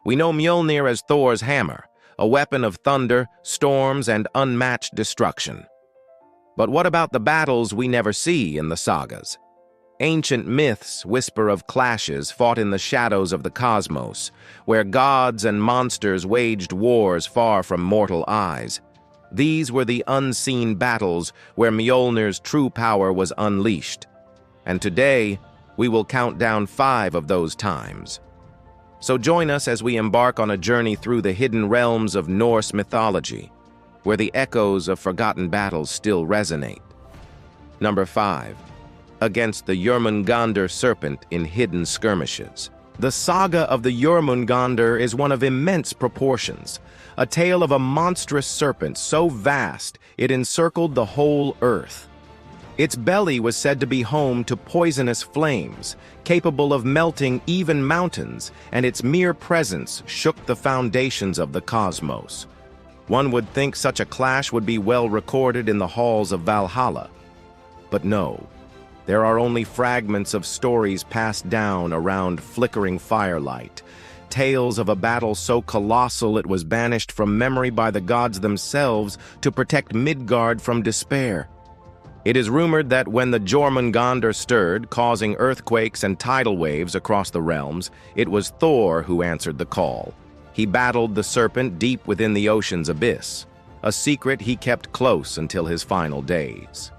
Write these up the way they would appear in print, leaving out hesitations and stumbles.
We know Mjölnir as Thor's hammer, a weapon of thunder, storms, and unmatched destruction. But what about the battles we never see in the sagas? Ancient myths whisper of clashes fought in the shadows of the cosmos, where gods and monsters waged wars far from mortal eyes. These were the unseen battles where Mjölnir's true power was unleashed. And today, we will count down 5 of those times. So join us as we embark on a journey through the hidden realms of Norse mythology, where the echoes of forgotten battles still resonate. Number 5. Against the Jörmungandr serpent in hidden skirmishes. The saga of the Jörmungandr is one of immense proportions, a tale of a monstrous serpent so vast it encircled the whole earth. Its belly was said to be home to poisonous flames, capable of melting even mountains, and its mere presence shook the foundations of the cosmos. One would think such a clash would be well recorded in the halls of Valhalla. But no, there are only fragments of stories passed down around flickering firelight, tales of a battle so colossal it was banished from memory by the gods themselves to protect Midgard from despair. It is rumored that when the Jörmungandr stirred, causing earthquakes and tidal waves across the realms, it was Thor who answered the call. He battled the serpent deep within the ocean's abyss, a secret he kept close until his final days.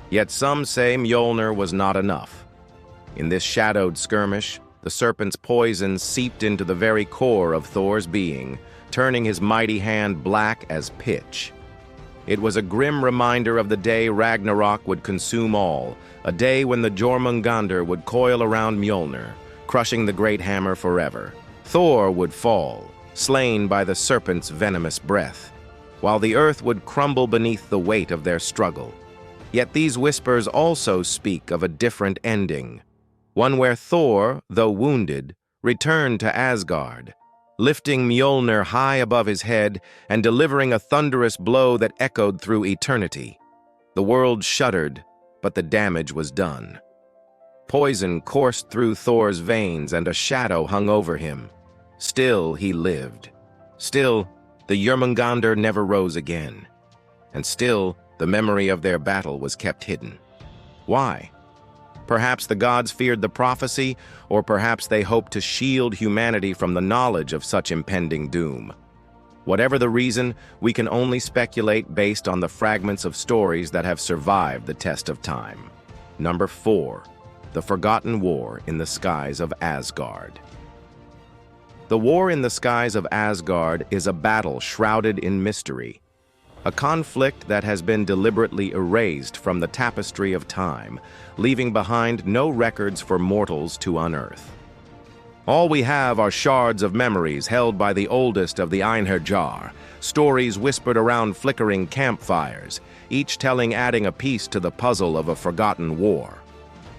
Yet some say Mjölnir was not enough. In this shadowed skirmish, the serpent's poison seeped into the very core of Thor's being, turning his mighty hand black as pitch. It was a grim reminder of the day Ragnarok would consume all, a day when the Jörmungandr would coil around Mjölnir, crushing the great hammer forever. Thor would fall, slain by the serpent's venomous breath, while the earth would crumble beneath the weight of their struggle. Yet these whispers also speak of a different ending, one where Thor, though wounded, returned to Asgard, lifting Mjölnir high above his head and delivering a thunderous blow that echoed through eternity. The world shuddered, but the damage was done. Poison coursed through Thor's veins and a shadow hung over him. Still he lived. Still, the Jörmungandr never rose again. And still, the memory of their battle was kept hidden. Why? Perhaps the gods feared the prophecy, or perhaps they hoped to shield humanity from the knowledge of such impending doom. Whatever the reason, we can only speculate based on the fragments of stories that have survived the test of time. Number 4. The Forgotten War in the Skies of Asgard. The War in the Skies of Asgard is a battle shrouded in mystery, a conflict that has been deliberately erased from the tapestry of time, leaving behind no records for mortals to unearth. All we have are shards of memories held by the oldest of the Einherjar, stories whispered around flickering campfires, each telling adding a piece to the puzzle of a forgotten war.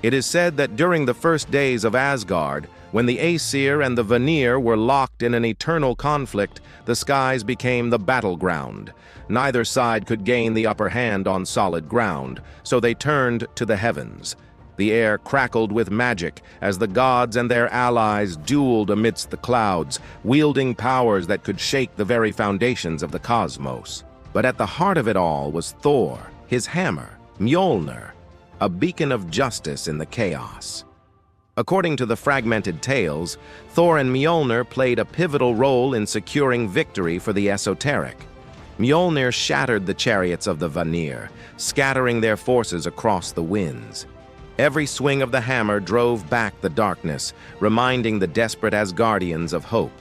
It is said that during the first days of Asgard, when the Aesir and the Vanir were locked in an eternal conflict, the skies became the battleground. Neither side could gain the upper hand on solid ground, so they turned to the heavens. The air crackled with magic as the gods and their allies dueled amidst the clouds, wielding powers that could shake the very foundations of the cosmos. But at the heart of it all was Thor, his hammer, Mjölnir, a beacon of justice in the chaos. According to the fragmented tales, Thor and Mjölnir played a pivotal role in securing victory for the esoteric. Mjölnir shattered the chariots of the Vanir, scattering their forces across the winds. Every swing of the hammer drove back the darkness, reminding the desperate Asgardians of hope.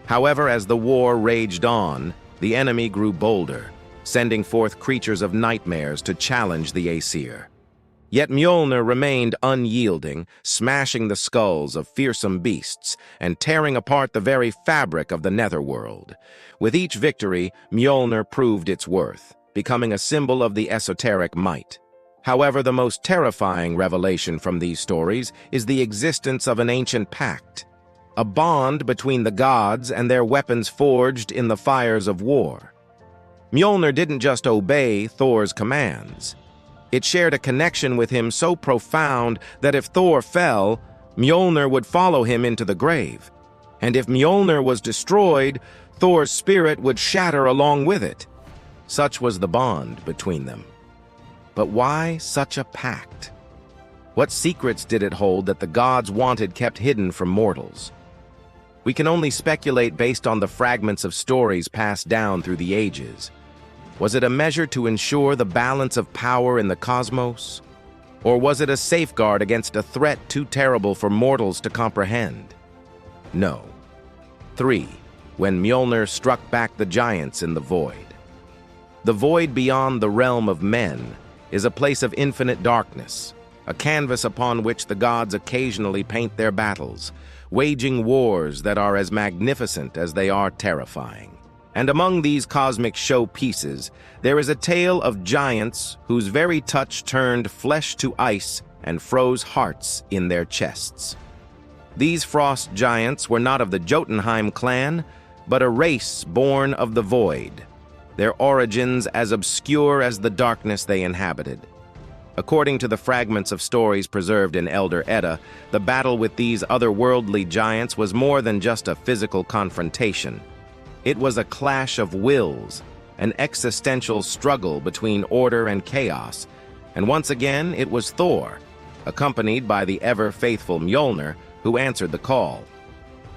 However, as the war raged on, the enemy grew bolder, sending forth creatures of nightmares to challenge the Aesir. Yet Mjölnir remained unyielding, smashing the skulls of fearsome beasts and tearing apart the very fabric of the netherworld. With each victory, Mjölnir proved its worth, becoming a symbol of the esoteric might. However, the most terrifying revelation from these stories is the existence of an ancient pact, a bond between the gods and their weapons forged in the fires of war. Mjölnir didn't just obey Thor's commands. It shared a connection with him so profound that if Thor fell, Mjölnir would follow him into the grave. And if Mjölnir was destroyed, Thor's spirit would shatter along with it. Such was the bond between them. But why such a pact? What secrets did it hold that the gods wanted kept hidden from mortals? We can only speculate based on the fragments of stories passed down through the ages. Was it a measure to ensure the balance of power in the cosmos? Or was it a safeguard against a threat too terrible for mortals to comprehend? No. 3. When Mjölnir struck back the giants in the void. The void beyond the realm of men is a place of infinite darkness, a canvas upon which the gods occasionally paint their battles, waging wars that are as magnificent as they are terrifying. And among these cosmic showpieces, there is a tale of giants whose very touch turned flesh to ice and froze hearts in their chests. These frost giants were not of the Jotunheim clan, but a race born of the void, their origins as obscure as the darkness they inhabited. According to the fragments of stories preserved in Elder Edda, the battle with these otherworldly giants was more than just a physical confrontation. It was a clash of wills, an existential struggle between order and chaos, and once again it was Thor, accompanied by the ever-faithful Mjölnir, who answered the call.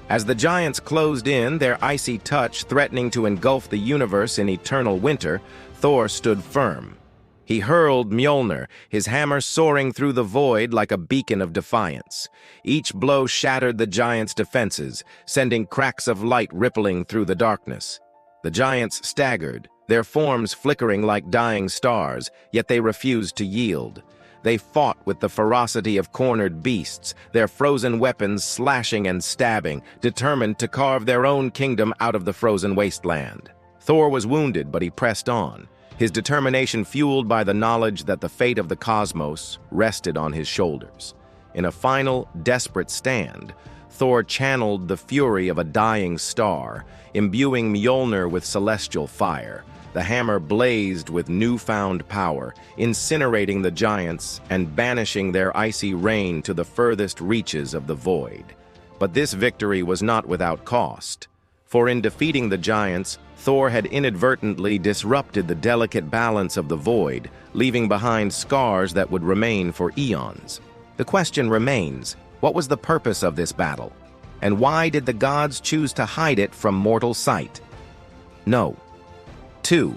As the giants closed in, their icy touch threatening to engulf the universe in eternal winter, Thor stood firm. He hurled Mjölnir, his hammer soaring through the void like a beacon of defiance. Each blow shattered the giants' defenses, sending cracks of light rippling through the darkness. The giants staggered, their forms flickering like dying stars, yet they refused to yield. They fought with the ferocity of cornered beasts, their frozen weapons slashing and stabbing, determined to carve their own kingdom out of the frozen wasteland. Thor was wounded, but he pressed on, his determination fueled by the knowledge that the fate of the cosmos rested on his shoulders. In a final, desperate stand, Thor channeled the fury of a dying star, imbuing Mjölnir with celestial fire. The hammer blazed with newfound power, incinerating the giants and banishing their icy reign to the furthest reaches of the void. But this victory was not without cost, for in defeating the giants, Thor had inadvertently disrupted the delicate balance of the void, leaving behind scars that would remain for eons. The question remains, what was the purpose of this battle? And why did the gods choose to hide it from mortal sight? No. 2.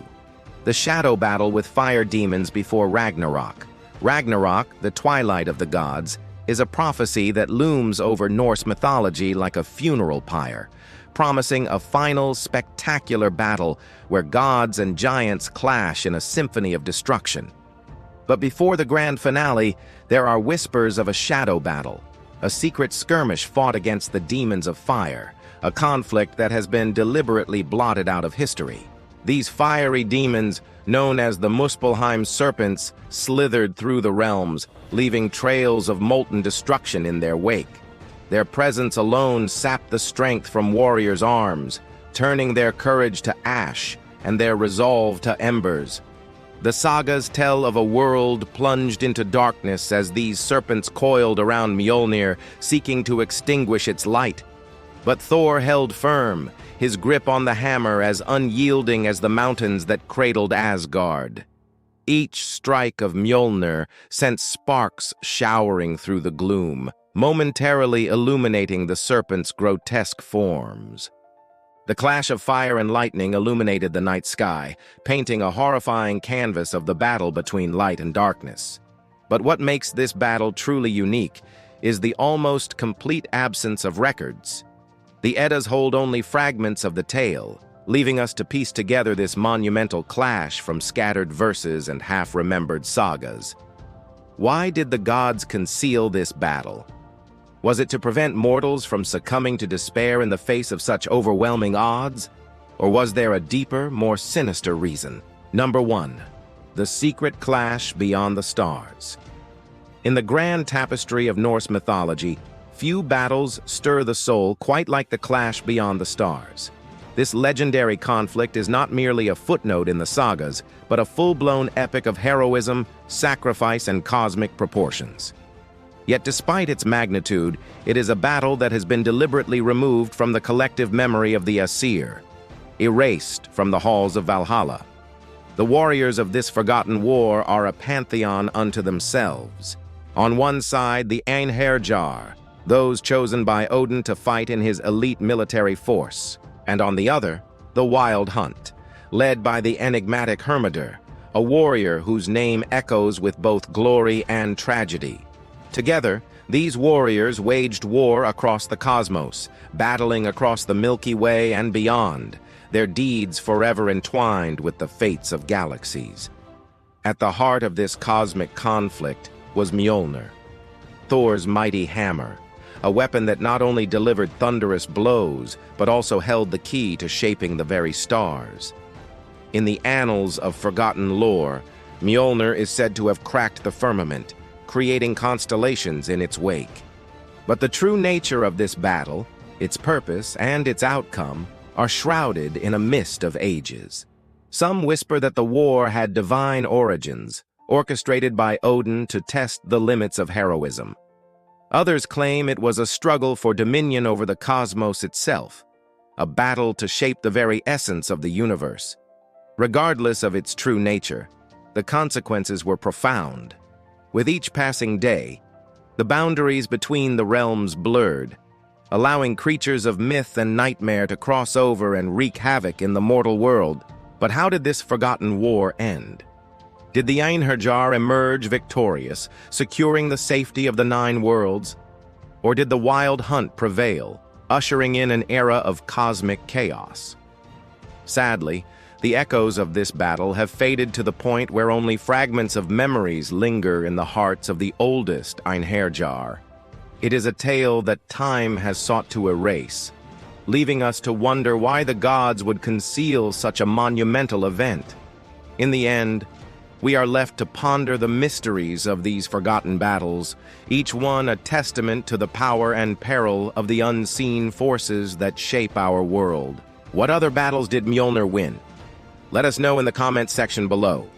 The shadow battle with fire demons before Ragnarok. Ragnarok, the twilight of the gods, is a prophecy that looms over Norse mythology like a funeral pyre, promising a final, spectacular battle where gods and giants clash in a symphony of destruction. But before the grand finale, there are whispers of a shadow battle, a secret skirmish fought against the demons of fire, a conflict that has been deliberately blotted out of history. These fiery demons, known as the Muspelheim serpents, slithered through the realms, leaving trails of molten destruction in their wake. Their presence alone sapped the strength from warriors' arms, turning their courage to ash and their resolve to embers. The sagas tell of a world plunged into darkness as these serpents coiled around Mjölnir, seeking to extinguish its light. But Thor held firm, his grip on the hammer as unyielding as the mountains that cradled Asgard. Each strike of Mjölnir sent sparks showering through the gloom, momentarily illuminating the serpent's grotesque forms. The clash of fire and lightning illuminated the night sky, painting a horrifying canvas of the battle between light and darkness. But what makes this battle truly unique is the almost complete absence of records. The Eddas hold only fragments of the tale, leaving us to piece together this monumental clash from scattered verses and half-remembered sagas. Why did the gods conceal this battle? Was it to prevent mortals from succumbing to despair in the face of such overwhelming odds? Or was there a deeper, more sinister reason? Number 1. The secret clash beyond the stars. In the grand tapestry of Norse mythology, few battles stir the soul quite like the clash beyond the stars. This legendary conflict is not merely a footnote in the sagas, but a full-blown epic of heroism, sacrifice, and cosmic proportions. Yet despite its magnitude, it is a battle that has been deliberately removed from the collective memory of the Aesir, erased from the halls of Valhalla. The warriors of this forgotten war are a pantheon unto themselves. On one side, the Einherjar, those chosen by Odin to fight in his elite military force, and on the other, the Wild Hunt, led by the enigmatic Hermodr, a warrior whose name echoes with both glory and tragedy. Together, these warriors waged war across the cosmos, battling across the Milky Way and beyond, their deeds forever entwined with the fates of galaxies. At the heart of this cosmic conflict was Mjölnir, Thor's mighty hammer, a weapon that not only delivered thunderous blows, but also held the key to shaping the very stars. In the annals of forgotten lore, Mjölnir is said to have cracked the firmament, creating constellations in its wake. But the true nature of this battle, its purpose, and its outcome are shrouded in a mist of ages. Some whisper that the war had divine origins, orchestrated by Odin to test the limits of heroism. Others claim it was a struggle for dominion over the cosmos itself, a battle to shape the very essence of the universe. Regardless of its true nature, the consequences were profound. With each passing day, the boundaries between the realms blurred, allowing creatures of myth and nightmare to cross over and wreak havoc in the mortal world. But how did this forgotten war end? Did the Einherjar emerge victorious, securing the safety of the Nine Worlds? Or did the Wild Hunt prevail, ushering in an era of cosmic chaos? Sadly, the echoes of this battle have faded to the point where only fragments of memories linger in the hearts of the oldest Einherjar. It is a tale that time has sought to erase, leaving us to wonder why the gods would conceal such a monumental event. In the end, we are left to ponder the mysteries of these forgotten battles, each one a testament to the power and peril of the unseen forces that shape our world. What other battles did Mjölnir win? Let us know in the comments section below.